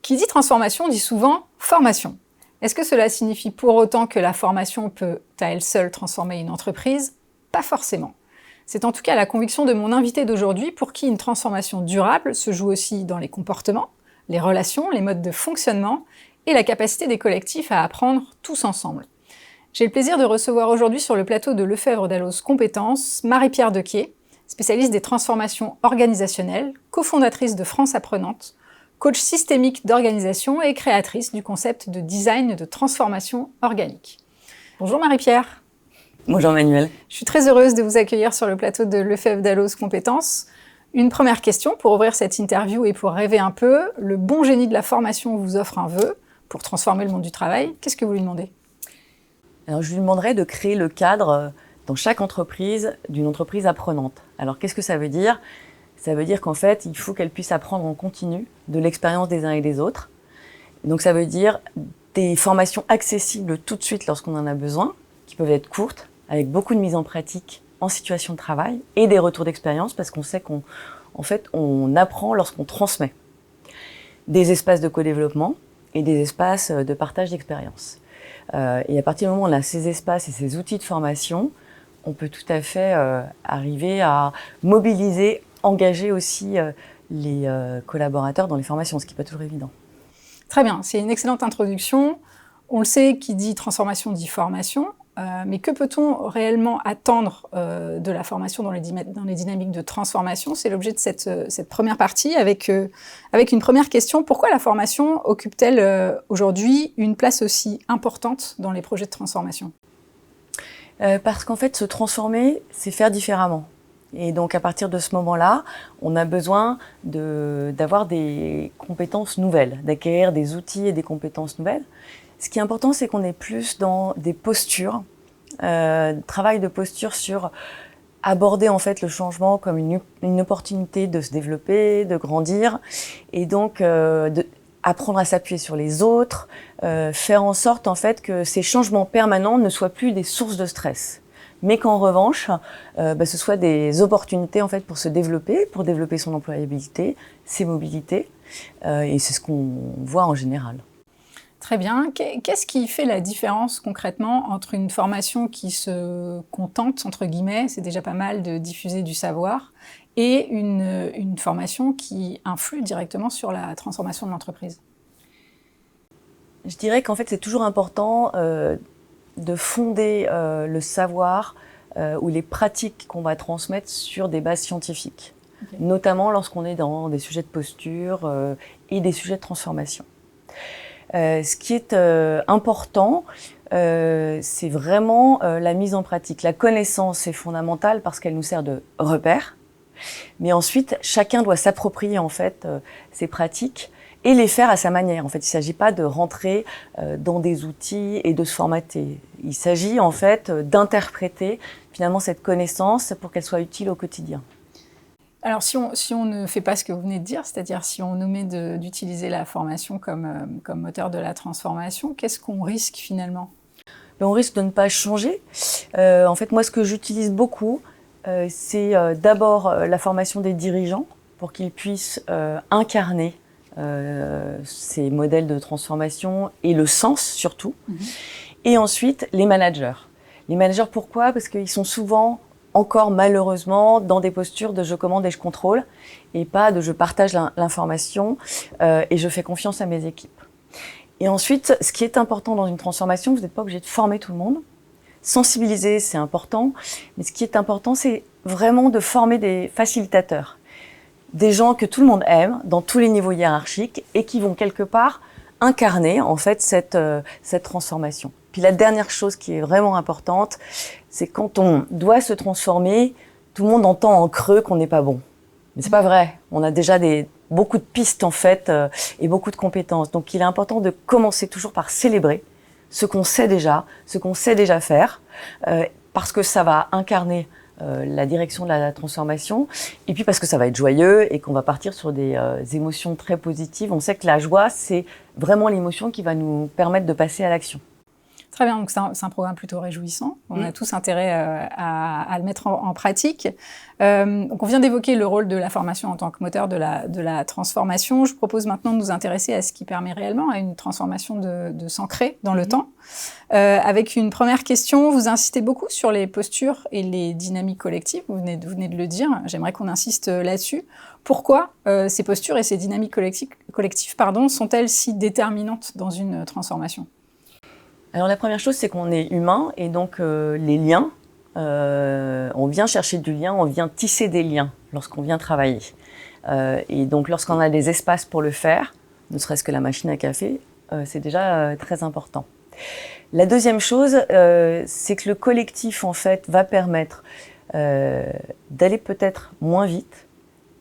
Qui dit transformation dit souvent formation. Est-ce que cela signifie pour autant que la formation peut à elle seule transformer une entreprise? Pas forcément. C'est en tout cas la conviction de mon invité d'aujourd'hui pour qui une transformation durable se joue aussi dans les comportements, les relations, les modes de fonctionnement et la capacité des collectifs à apprendre tous ensemble. J'ai le plaisir de recevoir aujourd'hui sur le plateau de Lefebvre Dalloz Compétences Marie-Pierre Dequier, spécialiste des transformations organisationnelles, cofondatrice de France Apprenante, coach systémique d'organisation et créatrice du concept de design de transformation organique. Bonjour Marie-Pierre. Bonjour Manuel. Je suis très heureuse de vous accueillir sur le plateau de Lefebvre Dalloz Compétences. Une première question pour ouvrir cette interview et pour rêver un peu. Le bon génie de la formation vous offre un vœu pour transformer le monde du travail. Qu'est-ce que vous lui demandez? Alors je lui demanderais de créer le cadre dans chaque entreprise d'une entreprise apprenante. Alors qu'est-ce que ça veut dire? Ça veut dire qu'en fait, il faut qu'elle puisse apprendre en continu de l'expérience des uns et des autres. Donc ça veut dire des formations accessibles tout de suite lorsqu'on en a besoin, qui peuvent être courtes, avec beaucoup de mise en pratique en situation de travail et des retours d'expérience parce qu'on sait on apprend lorsqu'on transmet. Des espaces de co-développement et des espaces de partage d'expérience. Et à partir du moment où on a ces espaces et ces outils de formation, on peut tout à fait arriver à mobiliser, engager aussi les collaborateurs dans les formations, ce qui n'est pas toujours évident. Très bien, c'est une excellente introduction. On le sait, qui dit transformation dit formation. Mais que peut-on réellement attendre de la formation dans les dynamiques de transformation? C'est l'objet de cette première partie avec une première question. Pourquoi la formation occupe-t-elle aujourd'hui une place aussi importante dans les projets de transformation? Parce qu'en fait, se transformer, c'est faire différemment. Et donc, à partir de ce moment-là, on a besoin d'avoir des compétences nouvelles, d'acquérir des outils et des compétences nouvelles. Ce qui est important, c'est qu'on est plus dans des postures, travail de posture sur aborder en fait le changement comme une opportunité de se développer, de grandir, et donc apprendre à s'appuyer sur les autres, faire en sorte en fait que ces changements permanents ne soient plus des sources de stress, mais qu'en revanche, ce soit des opportunités en fait pour se développer, pour développer son employabilité, ses mobilités, et c'est ce qu'on voit en général. Très bien. Qu'est-ce qui fait la différence concrètement entre une formation qui se contente, entre guillemets, c'est déjà pas mal de diffuser du savoir, et une formation qui influe directement sur la transformation de l'entreprise? Je dirais qu'en fait, c'est toujours important de fonder le savoir ou les pratiques qu'on va transmettre sur des bases scientifiques, notamment lorsqu'on est dans des sujets de posture et des sujets de transformation. Ce qui est important, c'est vraiment la mise en pratique. La connaissance est fondamentale parce qu'elle nous sert de repère, mais ensuite, chacun doit s'approprier en fait ces pratiques et les faire à sa manière. En fait, il ne s'agit pas de rentrer dans des outils et de se formater. Il s'agit en fait d'interpréter finalement cette connaissance pour qu'elle soit utile au quotidien. Alors, si on ne fait pas ce que vous venez de dire, c'est-à-dire si on omet d'utiliser la formation comme moteur de la transformation, qu'est-ce qu'on risque finalement? On risque de ne pas changer. En fait, moi, ce que j'utilise beaucoup, c'est d'abord la formation des dirigeants pour qu'ils puissent incarner ces modèles de transformation et le sens surtout. Et ensuite, les managers. Les managers, pourquoi? Parce qu'ils sont souvent encore malheureusement dans des postures de je commande et je contrôle et pas de je partage l'information et je fais confiance à mes équipes. Et ensuite, ce qui est important dans une transformation, vous n'êtes pas obligé de former tout le monde. Sensibiliser, c'est important, mais ce qui est important, c'est vraiment de former des facilitateurs. Des gens que tout le monde aime, dans tous les niveaux hiérarchiques, et qui vont quelque part incarner en fait cette transformation. Puis la dernière chose qui est vraiment importante, c'est quand on doit se transformer, tout le monde entend en creux qu'on n'est pas bon. Mais c'est pas vrai. On a déjà beaucoup de pistes en fait et beaucoup de compétences. Donc il est important de commencer toujours par célébrer ce qu'on sait déjà faire, parce que ça va incarner la direction de la transformation, et puis parce que ça va être joyeux et qu'on va partir sur des émotions très positives. On sait que la joie, c'est vraiment l'émotion qui va nous permettre de passer à l'action. Très bien, donc c'est un programme plutôt réjouissant. On a tous intérêt à le mettre en pratique. Donc on vient d'évoquer le rôle de la formation en tant que moteur de la transformation. Je propose maintenant de nous intéresser à ce qui permet réellement à une transformation de s'ancrer dans le temps. Avec une première question, vous insistez beaucoup sur les postures et les dynamiques collectives. Vous venez de le dire. J'aimerais qu'on insiste là-dessus. Pourquoi ces postures et ces dynamiques collectives sont-elles si déterminantes dans une transformation ? Alors la première chose, c'est qu'on est humain et donc les liens, on vient chercher du lien, on vient tisser des liens lorsqu'on vient travailler. Et donc lorsqu'on a des espaces pour le faire, ne serait-ce que la machine à café, c'est déjà très important. La deuxième chose, c'est que le collectif en fait va permettre d'aller peut-être moins vite,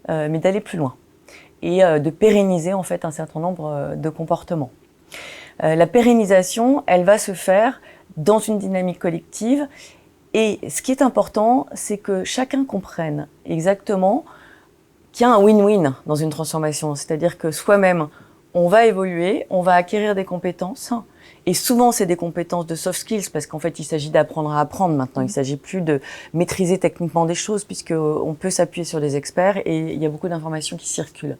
mais d'aller plus loin et de pérenniser en fait un certain nombre de comportements. La pérennisation, elle va se faire dans une dynamique collective et ce qui est important, c'est que chacun comprenne exactement qu'il y a un win-win dans une transformation, c'est-à-dire que soi-même, on va évoluer, on va acquérir des compétences et souvent c'est des compétences de soft skills parce qu'en fait il s'agit d'apprendre à apprendre maintenant, il ne s'agit plus de maîtriser techniquement des choses puisqu'on peut s'appuyer sur des experts et il y a beaucoup d'informations qui circulent.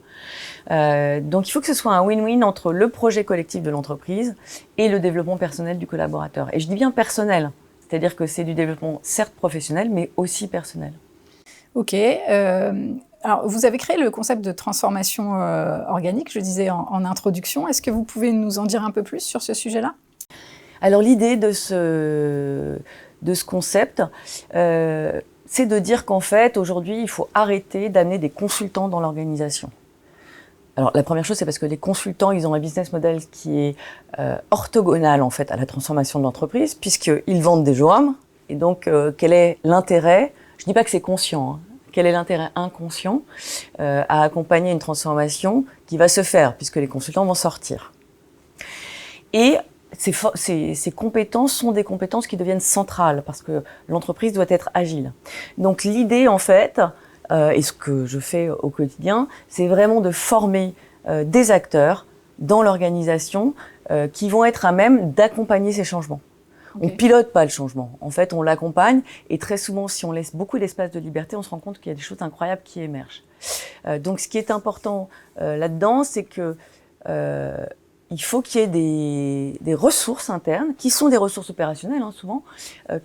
Donc il faut que ce soit un win-win entre le projet collectif de l'entreprise et le développement personnel du collaborateur. Et je dis bien personnel, c'est-à-dire que c'est du développement certes professionnel mais aussi personnel. Ok. Alors, vous avez créé le concept de transformation organique, je disais en introduction. Est-ce que vous pouvez nous en dire un peu plus sur ce sujet-là ? Alors, l'idée de ce concept, c'est de dire qu'en fait, aujourd'hui, il faut arrêter d'amener des consultants dans l'organisation. Alors, la première chose, c'est parce que les consultants, ils ont un business model qui est orthogonal, en fait, à la transformation de l'entreprise, puisqu'ils vendent des jours. Et donc, quel est l'intérêt ? Je ne dis pas que c'est conscient, hein. Quel est l'intérêt inconscient à accompagner une transformation qui va se faire, puisque les consultants vont sortir. Et ces compétences sont des compétences qui deviennent centrales, parce que l'entreprise doit être agile. Donc l'idée, en fait, et ce que je fais au quotidien, c'est vraiment de former des acteurs dans l'organisation qui vont être à même d'accompagner ces changements. Okay. On pilote pas le changement. En fait, on l'accompagne et très souvent, si on laisse beaucoup d'espace de liberté, on se rend compte qu'il y a des choses incroyables qui émergent. Donc, ce qui est important là-dedans, c'est que il faut qu'il y ait des ressources internes, qui sont des ressources opérationnelles, hein, souvent,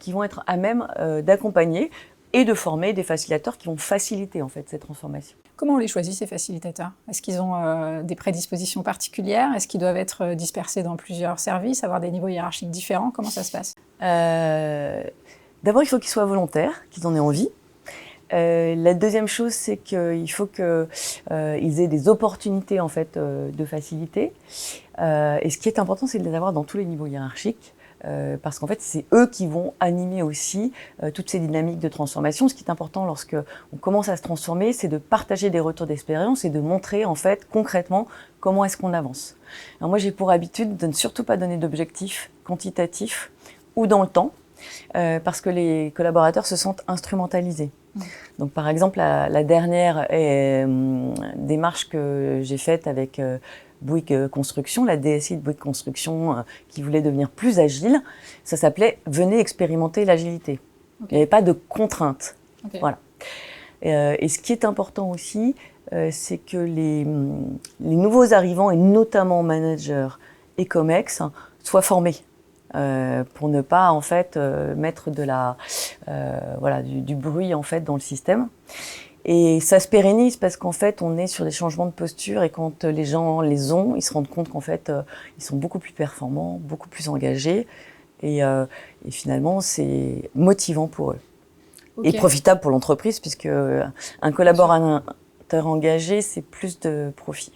qui vont être à même d'accompagner et de former des facilitateurs qui vont faciliter en fait cette transformation. Comment on les choisit, ces facilitateurs ? Est-ce qu'ils ont des prédispositions particulières ? Est-ce qu'ils doivent être dispersés dans plusieurs services, avoir des niveaux hiérarchiques différents ? Comment ça se passe ? D'abord, il faut qu'ils soient volontaires, qu'ils en aient envie. La deuxième chose, c'est qu'il faut qu'ils aient des opportunités en fait, de faciliter. Et ce qui est important, c'est de les avoir dans tous les niveaux hiérarchiques. Parce qu'en fait, c'est eux qui vont animer aussi toutes ces dynamiques de transformation. Ce qui est important lorsque on commence à se transformer, c'est de partager des retours d'expérience et de montrer en fait concrètement comment est-ce qu'on avance. Alors moi, j'ai pour habitude de ne surtout pas donner d'objectifs quantitatifs ou dans le temps, parce que les collaborateurs se sentent instrumentalisés. Donc par exemple, la dernière démarche que j'ai faite avec Bouygues Construction, la DSI de Bouygues Construction qui voulait devenir plus agile, ça s'appelait « Venez expérimenter l'agilité ». Okay. Il n'y avait pas de contraintes. Okay. Voilà. Et ce qui est important aussi, c'est que les nouveaux arrivants, et notamment managers et COMEX, soient formés pour ne pas en fait mettre du bruit en fait dans le système. Et ça se pérennise parce qu'en fait, on est sur des changements de posture et quand les gens les ont, ils se rendent compte qu'en fait, ils sont beaucoup plus performants, beaucoup plus engagés et finalement, c'est motivant pour eux. Okay. Et profitable pour l'entreprise puisque un collaborateur engagé, c'est plus de profit.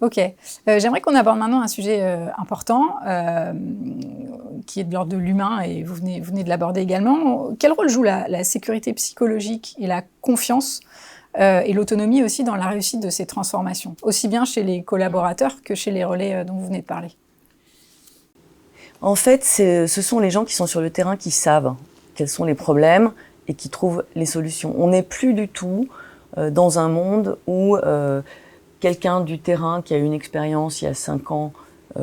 Ok. J'aimerais qu'on aborde maintenant un sujet important qui est de l'ordre de l'humain et vous venez de l'aborder également. Quel rôle joue la sécurité psychologique et la confiance et l'autonomie aussi dans la réussite de ces transformations, aussi bien chez les collaborateurs que chez les relais dont vous venez de parler? En fait, ce sont les gens qui sont sur le terrain qui savent quels sont les problèmes et qui trouvent les solutions. On n'est plus du tout dans un monde où quelqu'un du terrain qui a eu une expérience il y a 5 ans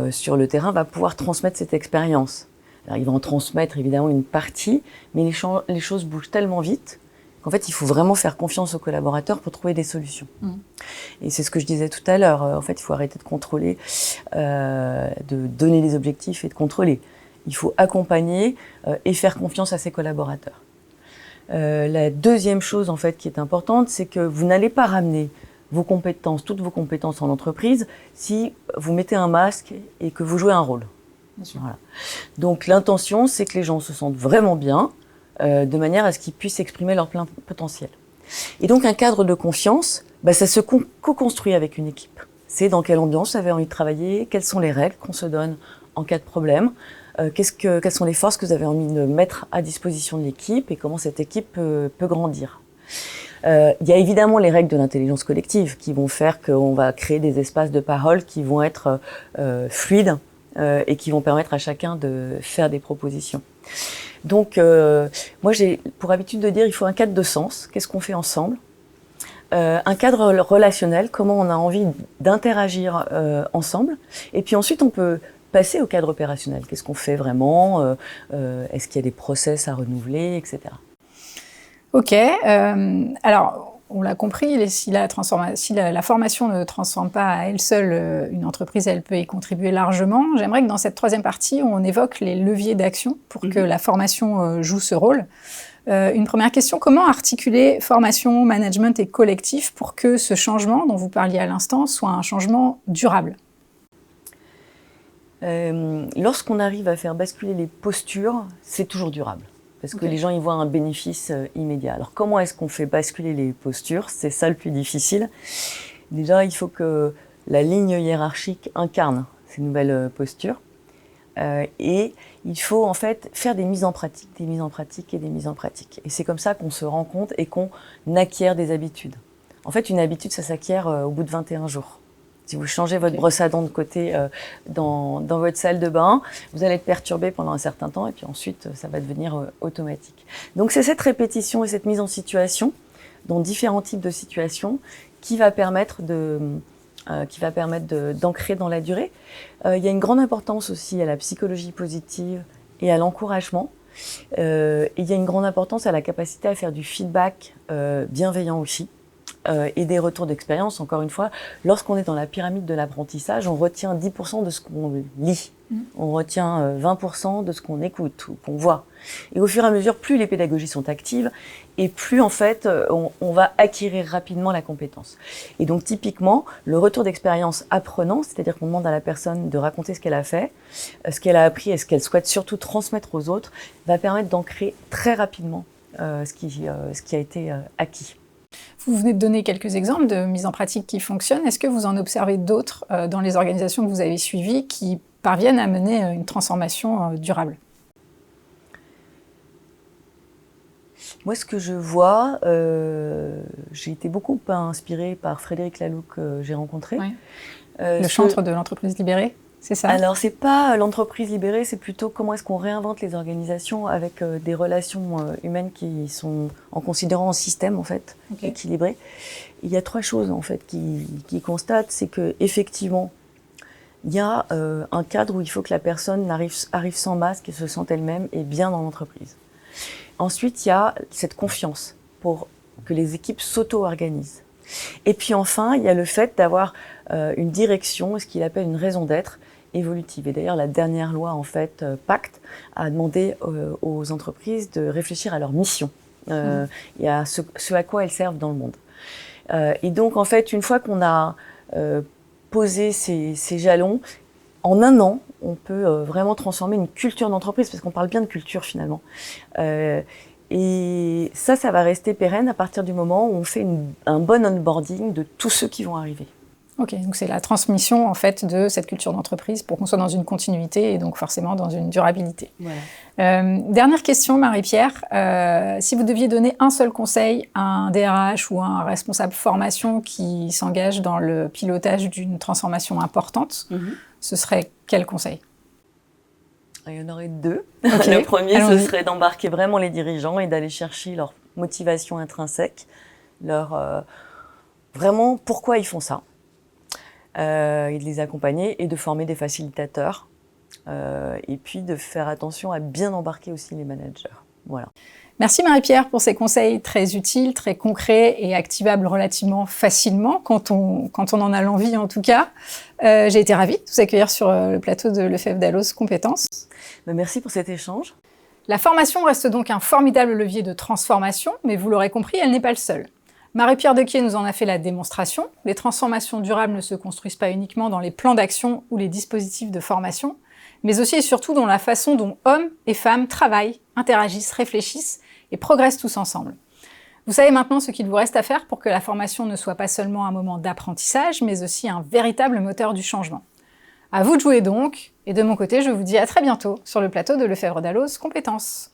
sur le terrain va pouvoir transmettre cette expérience. Alors, il va en transmettre évidemment une partie, mais les choses bougent tellement vite qu'en fait, il faut vraiment faire confiance aux collaborateurs pour trouver des solutions. Et c'est ce que je disais tout à l'heure. En fait, il faut arrêter de contrôler, de donner des objectifs et de contrôler. Il faut accompagner et faire confiance à ses collaborateurs. La deuxième chose en fait qui est importante, c'est que vous n'allez pas ramener vos compétences, toutes vos compétences en entreprise, si vous mettez un masque et que vous jouez un rôle. Bien sûr. Voilà. Donc l'intention, c'est que les gens se sentent vraiment bien, de manière à ce qu'ils puissent exprimer leur plein potentiel. Et donc un cadre de confiance, ça se co-construit avec une équipe. C'est dans quelle ambiance vous avez envie de travailler, quelles sont les règles qu'on se donne en cas de problème, quelles sont les forces que vous avez envie de mettre à disposition de l'équipe et comment cette équipe peut grandir. Il y a évidemment les règles de l'intelligence collective qui vont faire qu'on va créer des espaces de parole qui vont être fluides et qui vont permettre à chacun de faire des propositions. Donc, moi, j'ai pour habitude de dire il faut un cadre de sens. Qu'est-ce qu'on fait ensemble ? Un cadre relationnel, comment on a envie d'interagir ensemble. Et puis ensuite, on peut passer au cadre opérationnel. Qu'est-ce qu'on fait vraiment ? Est-ce qu'il y a des process à renouveler, etc. Ok. Alors, on l'a compris, si la formation ne transforme pas à elle seule une entreprise, elle peut y contribuer largement. J'aimerais que dans cette troisième partie, on évoque les leviers d'action pour que la formation joue ce rôle. Une première question, comment articuler formation, management et collectif pour que ce changement dont vous parliez à l'instant soit un changement durable ? Lorsqu'on arrive à faire basculer les postures, c'est toujours durable. Parce que les gens y voient un bénéfice immédiat. Alors comment est-ce qu'on fait basculer les postures ? C'est ça le plus difficile. Déjà, il faut que la ligne hiérarchique incarne ces nouvelles postures. Et il faut en fait faire des mises en pratique, des mises en pratique et des mises en pratique. Et c'est comme ça qu'on se rend compte et qu'on acquiert des habitudes. En fait, une habitude, ça s'acquiert au bout de 21 jours. Si vous changez votre brosse à dents de côté dans votre salle de bain, vous allez être perturbé pendant un certain temps et puis ensuite, ça va devenir automatique. Donc, c'est cette répétition et cette mise en situation, dans différents types de situations, qui va permettre d'ancrer dans la durée. Il y a une grande importance aussi à la psychologie positive et à l'encouragement. Il y a une grande importance à la capacité à faire du feedback bienveillant aussi. Et des retours d'expérience, encore une fois, lorsqu'on est dans la pyramide de l'apprentissage, on retient 10% de ce qu'on lit, on retient 20% de ce qu'on écoute ou qu'on voit. Et au fur et à mesure, plus les pédagogies sont actives, et plus en fait, on va acquérir rapidement la compétence. Et donc typiquement, le retour d'expérience apprenant, c'est-à-dire qu'on demande à la personne de raconter ce qu'elle a fait, ce qu'elle a appris et ce qu'elle souhaite surtout transmettre aux autres, va permettre d'ancrer très rapidement ce qui a été acquis. Vous venez de donner quelques exemples de mise en pratique qui fonctionnent. Est-ce que vous en observez d'autres dans les organisations que vous avez suivies qui parviennent à mener une transformation durable ? Moi, ce que je vois, j'ai été beaucoup inspirée par Frédéric Laloux que j'ai rencontré. Oui. Le chantre de l'entreprise libérée, c'est ça ? Alors, c'est pas l'entreprise libérée, c'est plutôt comment est-ce qu'on réinvente les organisations avec des relations humaines qui sont, en considérant un système en fait, équilibré. Il y a 3 choses en fait qui constatent, c'est que effectivement, il y a un cadre où il faut que la personne arrive sans masque et se sente elle-même et bien dans l'entreprise. Ensuite, il y a cette confiance pour que les équipes s'auto-organisent. Et puis enfin, il y a le fait d'avoir une direction, ce qu'il appelle une raison d'être évolutive. Et d'ailleurs, la dernière loi, en fait, Pacte, a demandé aux entreprises de réfléchir à leur mission et à ce à quoi elles servent dans le monde. Et donc, en fait, une fois qu'on a posé ces jalons, en un an, on peut vraiment transformer une culture d'entreprise, parce qu'on parle bien de culture finalement. Et ça va rester pérenne à partir du moment où on fait un bon onboarding de tous ceux qui vont arriver. Ok, donc c'est la transmission en fait de cette culture d'entreprise pour qu'on soit dans une continuité et donc forcément dans une durabilité. Voilà. Dernière question, Marie-Pierre. Si vous deviez donner un seul conseil à un DRH ou à un responsable formation qui s'engage dans le pilotage d'une transformation importante, ce serait quel conseil ? Il y en aurait 2. Okay. Le premier, ce serait d'embarquer vraiment les dirigeants et d'aller chercher leur motivation intrinsèque, vraiment pourquoi ils font ça. Et de les accompagner et de former des facilitateurs et puis de faire attention à bien embarquer aussi les managers. Voilà. Merci Marie-Pierre pour ces conseils très utiles, très concrets et activables relativement facilement, quand on en a l'envie en tout cas. J'ai été ravie de vous accueillir sur le plateau de Lefebvre Dalloz Compétences. Merci pour cet échange. La formation reste donc un formidable levier de transformation, mais vous l'aurez compris, elle n'est pas le seul. Marie-Pierre Dequier nous en a fait la démonstration. Les transformations durables ne se construisent pas uniquement dans les plans d'action ou les dispositifs de formation, mais aussi et surtout dans la façon dont hommes et femmes travaillent, interagissent, réfléchissent et progressent tous ensemble. Vous savez maintenant ce qu'il vous reste à faire pour que la formation ne soit pas seulement un moment d'apprentissage, mais aussi un véritable moteur du changement. À vous de jouer donc, et de mon côté, je vous dis à très bientôt sur le plateau de Lefebvre Dalloz Compétences.